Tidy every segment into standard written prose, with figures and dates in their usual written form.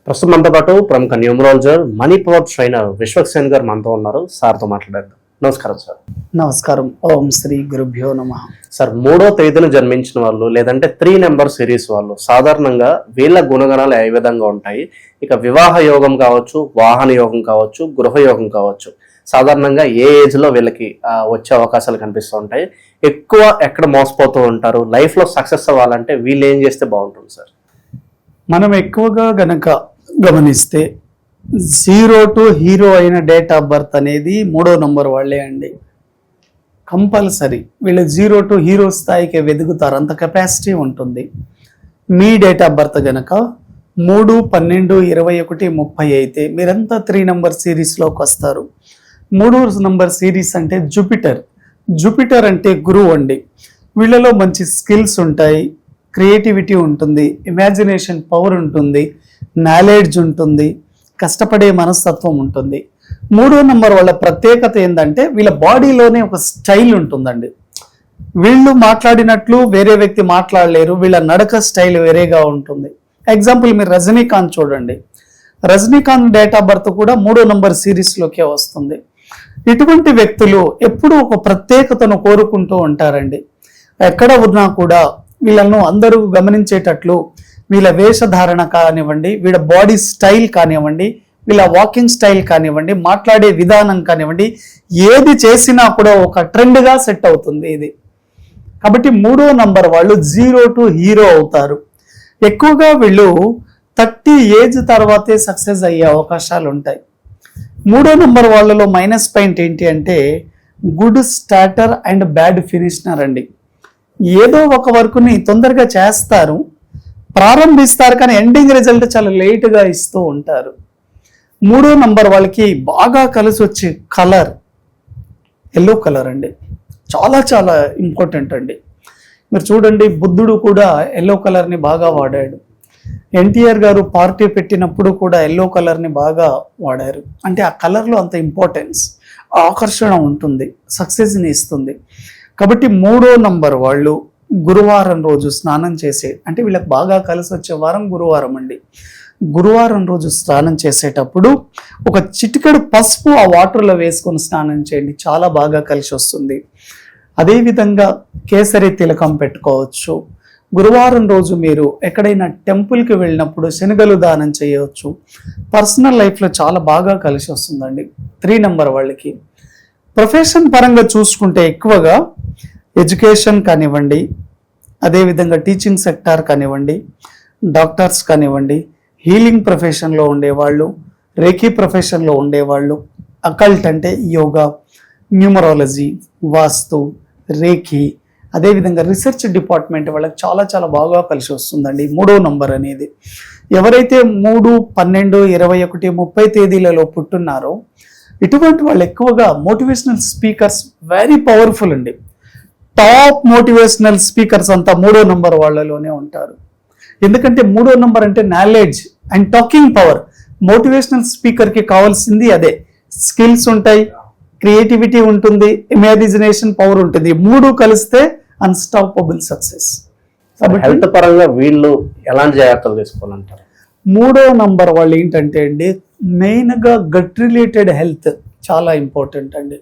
ప్రస్తుతం మనతో పాటు ప్రముఖ న్యూమరాలజర్ మనీ పవర్ ట్రైనర్ విశ్వక్సేన్ గారు మనతో ఉన్నారు. సార్తో మాట్లాడేద్దాం. నమస్కారం సార్. నమస్కారం. ఓం శ్రీ గురుభ్యో నమః. సార్, 3వ తేదీన జన్మించిన వాళ్ళు లేదంటే 3 నెంబర్ సిరీస్ వాళ్ళు సాధారణంగా వీళ్ళ గుణగణాలు ఏ విధంగా ఉంటాయి? ఇక వివాహ యోగం కావచ్చు, వాహన యోగం కావచ్చు, గృహ యోగం కావచ్చు, సాధారణంగా ఏ ఏజ్ లో వీళ్ళకి వచ్చే అవకాశాలు కనిపిస్తూ ఉంటాయి? ఎక్కువ ఎక్కడ మోసపోతూ ఉంటారు? లైఫ్ లో సక్సెస్ అవ్వాలంటే వీళ్ళు ఏం చేస్తే బాగుంటుంది సార్? మనం ఎక్కువగా గనక గమనిస్తే 0 to హీరో అయిన డేట్ ఆఫ్ బర్త్ అనేది 3వ నంబర్ వాళ్ళే అండి. కంపల్సరీ వీళ్ళు 0 to హీరో స్థాయికి వెదుగుతారు, అంత కెపాసిటీ ఉంటుంది. మీ డేట్ ఆఫ్ బర్త్ గనక 3, 12, 21, 30 అయితే మీరంతా 3 నెంబర్ సిరీస్లోకి వస్తారు. 3వ నంబర్ సిరీస్ అంటే జూపిటర్ అంటే గురువు అండి. వీళ్ళలో మంచి స్కిల్స్ ఉంటాయి, క్రియేటివిటీ ఉంటుంది, ఇమాజినేషన్ పవర్ ఉంటుంది, నాలెడ్జ్ ఉంటుంది, కష్టపడే మనస్తత్వం ఉంటుంది. 3వ నంబర్ వాళ్ళ ప్రత్యేకత ఏంటంటే వీళ్ళ బాడీలోనే ఒక స్టైల్ ఉంటుందండి. వీళ్ళు మాట్లాడినట్లు వేరే వ్యక్తి మాట్లాడలేరు, వీళ్ళ నడక స్టైల్ వేరేగా ఉంటుంది. ఎగ్జాంపుల్ మీరు రజనీకాంత్ చూడండి. రజనీకాంత్ డేట్ ఆఫ్ బర్త్ కూడా 3వ నంబర్ సిరీస్లోకే వస్తుంది. ఇటువంటి వ్యక్తులు ఎప్పుడూ ఒక ప్రత్యేకతను కోరుకుంటూ ఉంటారండి. ఎక్కడ ఉన్నా కూడా వీళ్ళను అందరూ గమనించేటట్లు వీళ్ళ వేషధారణ కానివ్వండి, వీళ్ళ బాడీ స్టైల్ కానివ్వండి, వీళ్ళ వాకింగ్ స్టైల్ కానివ్వండి, మాట్లాడే విధానం కానివ్వండి, ఏది చేసినా కూడా ఒక ట్రెండ్గా సెట్ అవుతుంది ఇది. కాబట్టి 3వ నంబర్ వాళ్ళు 0 to హీరో అవుతారు. ఎక్కువగా వీళ్ళు 30 ఏజ్ తర్వాతే సక్సెస్ అయ్యే అవకాశాలు ఉంటాయి. 3వ నంబర్ వాళ్ళలో మైనస్ పాయింట్ ఏంటి అంటే గుడ్ స్టార్టర్ అండ్ బ్యాడ్ ఫినిషనర్ అండి. ఏదో ఒక వర్క్ని తొందరగా చేస్తారు, ప్రారంభిస్తారు, కానీ ఎండింగ్ రిజల్ట్ చాలా లేట్గా ఇస్తూ ఉంటారు. 3వ నంబర్ వాళ్ళకి బాగా కలిసి వచ్చే కలర్ ఎల్లో కలర్ అండి. చాలా చాలా ఇంపార్టెంట్ అండి. మీరు చూడండి, బుద్ధుడు కూడా ఎల్లో కలర్ని బాగా వాడాడు. ఎన్టీఆర్ గారు పార్టీ పెట్టినప్పుడు కూడా ఎల్లో కలర్ని బాగా వాడారు. అంటే ఆ కలర్లో అంత ఇంపార్టెన్స్, ఆకర్షణ ఉంటుంది, సక్సెస్ని ఇస్తుంది. కాబట్టి 3వ నంబర్ వాళ్ళు గురువారం రోజు స్నానం చేసే, అంటే వీళ్ళకి బాగా కలిసి వచ్చే వారం గురువారం అండి. గురువారం రోజు స్నానం చేసేటప్పుడు ఒక చిటికెడు పసుపు ఆ వాటర్లో వేసుకొని స్నానం చేయండి, చాలా బాగా కలిసి వస్తుంది. అదేవిధంగా కేసరి తిలకం పెట్టుకోవచ్చు. గురువారం రోజు మీరు ఎక్కడైనా టెంపుల్కి వెళ్ళినప్పుడు శనగలు దానం చేయవచ్చు. పర్సనల్ లైఫ్లో చాలా బాగా కలిసి వస్తుందండి 3 నెంబర్ వాళ్ళకి. ప్రొఫెషన్ పరంగా చూసుకుంటే ఎక్కువగా ఎడ్యుకేషన్ కానివ్వండి, అదేవిధంగా టీచింగ్ సెక్టార్ కానివ్వండి, డాక్టర్స్ కానివ్వండి, హీలింగ్ ప్రొఫెషన్లో ఉండేవాళ్ళు, రేఖీ ప్రొఫెషన్లో ఉండేవాళ్ళు, అకల్ట్ అంటే యోగా, న్యూమరాలజీ, వాస్తు, రేఖీ, అదేవిధంగా రీసెర్చ్ డిపార్ట్మెంట్ వాళ్ళకి చాలా చాలా బాగా కలిసి వస్తుందండి 3వ నంబర్ అనేది. ఎవరైతే 3, 12, 21, 30 తేదీలలో పుట్టున్నారో ఇటువంటి వాళ్ళు ఎక్కువగా మోటివేషనల్ స్పీకర్స్ వెరీ పవర్ఫుల్ అండి. టాప్ మోటివేషనల్ స్పీకర్స్ అంతా 3వ నంబర్ వాళ్ళలోనే ఉంటారు. ఎందుకంటే 3వ నంబర్ అంటే knowledge and talking power. Motivational స్పీకర్కి కావాల్సింది అదే. స్కిల్స్ ఉంటాయి, క్రియేటివిటీ ఉంటుంది, ఇమాజినేషన్ పవర్ ఉంటుంది. 3 కలిస్తే అన్స్టాపబుల్ సక్సెస్. హెల్త్ పరంగా వీళ్ళు ఎలాంటి జాగ్రత్తలు తీసుకోవాలంటారు? 3వ నంబర్ వాళ్ళు ఏంటంటే అండి, మెయిన్గా గట్ రిలేటెడ్ హెల్త్ చాలా ఇంపార్టెంట్ అండి.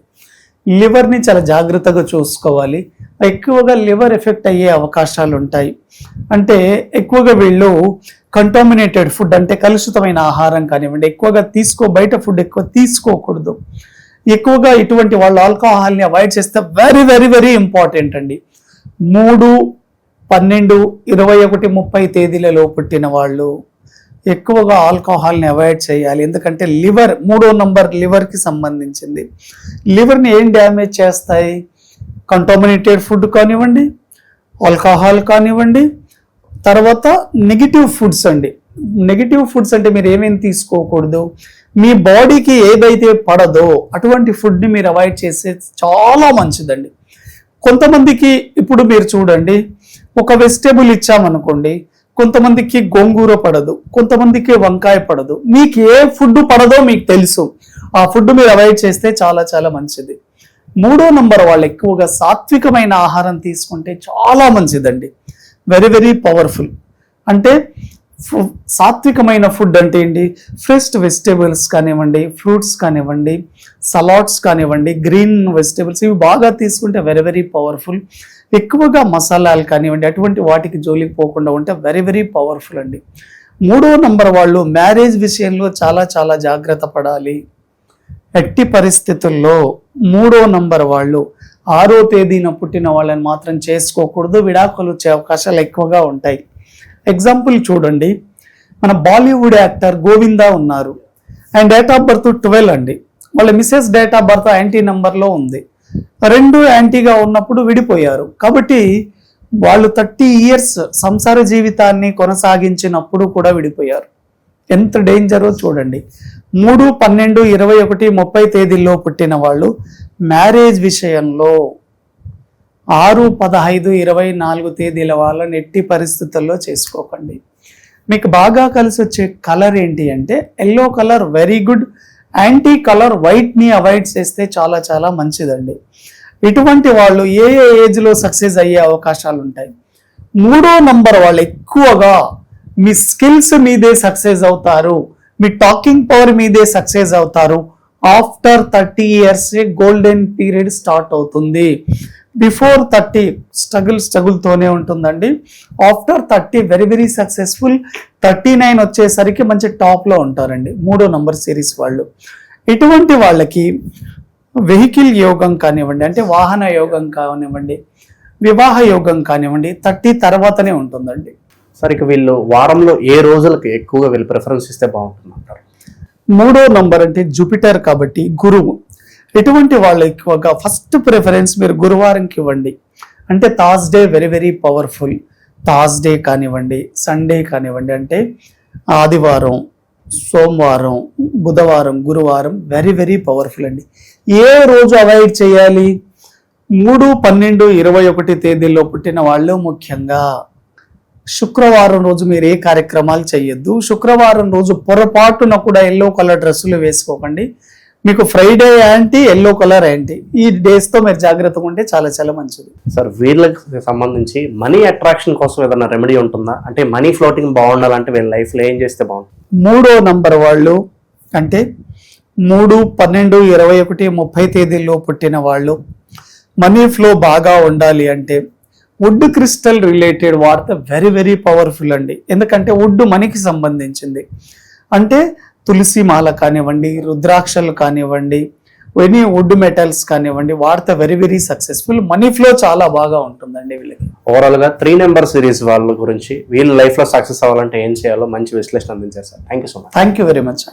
లివర్ని చాలా జాగ్రత్తగా చూసుకోవాలి. ఎక్కువగా లివర్ ఎఫెక్ట్ అయ్యే అవకాశాలు ఉంటాయి. అంటే ఎక్కువగా వీళ్ళు కంటామినేటెడ్ ఫుడ్, అంటే కలుషితమైన ఆహారం కానివ్వండి ఎక్కువగా బయట ఫుడ్ ఎక్కువ తీసుకోకూడదు. ఎక్కువగా ఇటువంటి వాళ్ళు ఆల్కహాల్ని అవాయిడ్ చేస్తే వెరీ వెరీ వెరీ ఇంపార్టెంట్ అండి. 3, 12, 21, 30 తేదీలలో పుట్టిన వాళ్ళు ఎక్కువగా ఆల్కహాల్ని అవాయిడ్ చేయాలి. ఎందుకంటే లివర్ 3వ నంబర్ లివర్కి సంబంధించింది. లివర్ని ఏం డ్యామేజ్ చేస్తాయి? కంటామినేటెడ్ ఫుడ్ కానివ్వండి, ఆల్కహాల్ కానివ్వండి, తర్వాత నెగిటివ్ ఫుడ్స్ అండి. నెగిటివ్ ఫుడ్స్ అంటే మీరు ఏమేమి తీసుకోకూడదు, మీ బాడీకి ఏదైతే పడదో అటువంటి ఫుడ్ని మీరు అవాయిడ్ చేస్తే చాలా మంచిదండి. కొంతమందికి ఇప్పుడు మీరు చూడండి, ఒక వెజిటేబుల్ ఇచ్చామనుకోండి, కొంతమందికి గోంగూర పడదు, కొంతమందికి వంకాయ పడదు. మీకు ఏ ఫుడ్ పడదో మీకు తెలుసు, ఆ ఫుడ్ మీరు అవాయిడ్ చేస్తే చాలా చాలా మంచిది. 3వ నంబర్ వాళ్ళు ఎక్కువగా సాత్వికమైన ఆహారం తీసుకుంటే చాలా మంచిదండి, వెరీ వెరీ పవర్ఫుల్. అంటే సాత్వికమైన ఫుడ్ అంటే ఏంటి? ఫ్రెష్ వెజిటేబుల్స్ కానివ్వండి, ఫ్రూట్స్ కానివ్వండి, సలాడ్స్ కానివ్వండి, గ్రీన్ వెజిటేబుల్స్ ఇవి బాగా తీసుకుంటే వెరీ వెరీ పవర్ఫుల్. ఎక్కువగా మసాలాలు కానివ్వండి అటువంటి వాటికి జోలికి పోకుండా ఉంటే వెరీ వెరీ పవర్ఫుల్ అండి. 3వ నంబర్ వాళ్ళు మ్యారేజ్ విషయంలో చాలా చాలా జాగ్రత్త పడాలి. ఎట్టి పరిస్థితుల్లో 3వ నంబర్ వాళ్ళు 6వ తేదీన పుట్టిన వాళ్ళని మాత్రం చేసుకోకూడదు. విడాకులు వచ్చే అవకాశాలు ఎక్కువగా ఉంటాయి. ఎగ్జాంపుల్ చూడండి, మన బాలీవుడ్ యాక్టర్ గోవిందా ఉన్నారు. ఆయన డేట్ ఆఫ్ బర్త్ 12 అండి. వాళ్ళ మిస్సెస్ డేట్ ఆఫ్ బర్త్ యాంటీ నంబర్లో ఉంది. 2 యాంటీగా ఉన్నప్పుడు విడిపోయారు. కాబట్టి వాళ్ళు 30 years సంసార జీవితాన్ని కొనసాగించినప్పుడు కూడా విడిపోయారు. ఎంత డేంజరో చూడండి. 3, 12, 21, 30 తేదీల్లో పుట్టిన వాళ్ళు మ్యారేజ్ విషయంలో 6, 15, 24 తేదీల వాళ్ళని ఎట్టి పరిస్థితుల్లో చేసుకోకండి. మీకు బాగా కలిసి వచ్చే కలర్ ఏంటి అంటే yellow colour very good. Anti colour వైట్ని అవాయిడ్ చేస్తే చాలా చాలా మంచిదండి. ఇటువంటి వాళ్ళు ఏ ఏజ్లో సక్సెస్ అయ్యే అవకాశాలు ఉంటాయి? 3వ నంబర్ వాళ్ళు ఎక్కువగా మీ స్కిల్స్ మీదే సక్సెస్ అవుతారు, మీ టాకింగ్ పవర్ మీదే సక్సెస్ అవుతారు. After 30 years golden period start అవుతుంది. బిఫోర్ 30 స్ట్రగుల్తోనే ఉంటుందండి. After 30 very very successful. 39 వచ్చేసరికి మంచి టాప్లో ఉంటారండి 3వ నంబర్ సిరీస్ వాళ్ళు. ఇటువంటి వాళ్ళకి వెహికల్ యోగం కానివ్వండి, అంటే వాహన యోగం కానివ్వండి, వివాహ యోగం కానివ్వండి 30 తర్వాతనే ఉంటుందండి. సార్ ఇక వీళ్ళు వారంలో ఏ రోజులకు ఎక్కువగా వీళ్ళు ప్రిఫరెన్స్ ఇస్తే బాగుంటుంది అంటారు? 3వ నంబర్ అంటే జూపిటర్ కాబట్టి గురువు. ఎటువంటి వాళ్ళు ఎక్కువగా ఫస్ట్ ప్రిఫరెన్స్ మీరు గురువారంకి ఇవ్వండి. అంటే Thursday very very powerful. Thursday కానివ్వండి, సండే కానివ్వండి, అంటే ఆదివారం, సోమవారం, బుధవారం, గురువారం వెరీ వెరీ పవర్ఫుల్ అండి. ఏ రోజు అవాయిడ్ చేయాలి? 3, 12, 21 తేదీల్లో పుట్టిన వాళ్ళు ముఖ్యంగా శుక్రవారం రోజు మీరు ఏ కార్యక్రమాలు చేయొద్దు. శుక్రవారం రోజు పొరపాటున కూడా ఎల్లో కలర్ డ్రెస్సులు వేసుకోకండి. మీకు Friday anti, yellow colour anti, ఈ డేస్తో మీరు జాగ్రత్తగా ఉంటే చాలా చాలా మంచిది. సార్ వీళ్ళకి సంబంధించి మనీ అట్రాక్షన్ కోసం ఏదైనా రెమెడీ ఉంటుందా? అంటే మనీ ఫ్లోటింగ్ బాగుండాలంటే వీళ్ళ లైఫ్లో ఏం చేస్తే బాగుంటుంది? 3వ నంబర్ వాళ్ళు అంటే 3, 12, 21, 30 తేదీల్లో పుట్టిన వాళ్ళు మనీ ఫ్లో బాగా ఉండాలి అంటే వుడ్ క్రిస్టల్ రిలేటెడ్ వాడితే వెరీ వెరీ పవర్ఫుల్ అండి. ఎందుకంటే వుడ్ మనీకి సంబంధించింది. అంటే తులసి మాల కానివ్వండి, రుద్రాక్షలు కానివ్వండి, ఎనీ వుడ్ మెటల్స్ కానివ్వండి వాడితే very very successful. Money flow చాలా బాగా ఉంటుందండి వీళ్ళకి. ఓవరాల్గా 3 నెంబర్ సిరీస్ వాళ్ళ గురించి వీళ్ళ లైఫ్లో సక్సెస్ అవ్వాలంటే ఏం చేయాలో మంచి విశ్లేషణ అందించారు sir. Thank you so much. Thank you very much.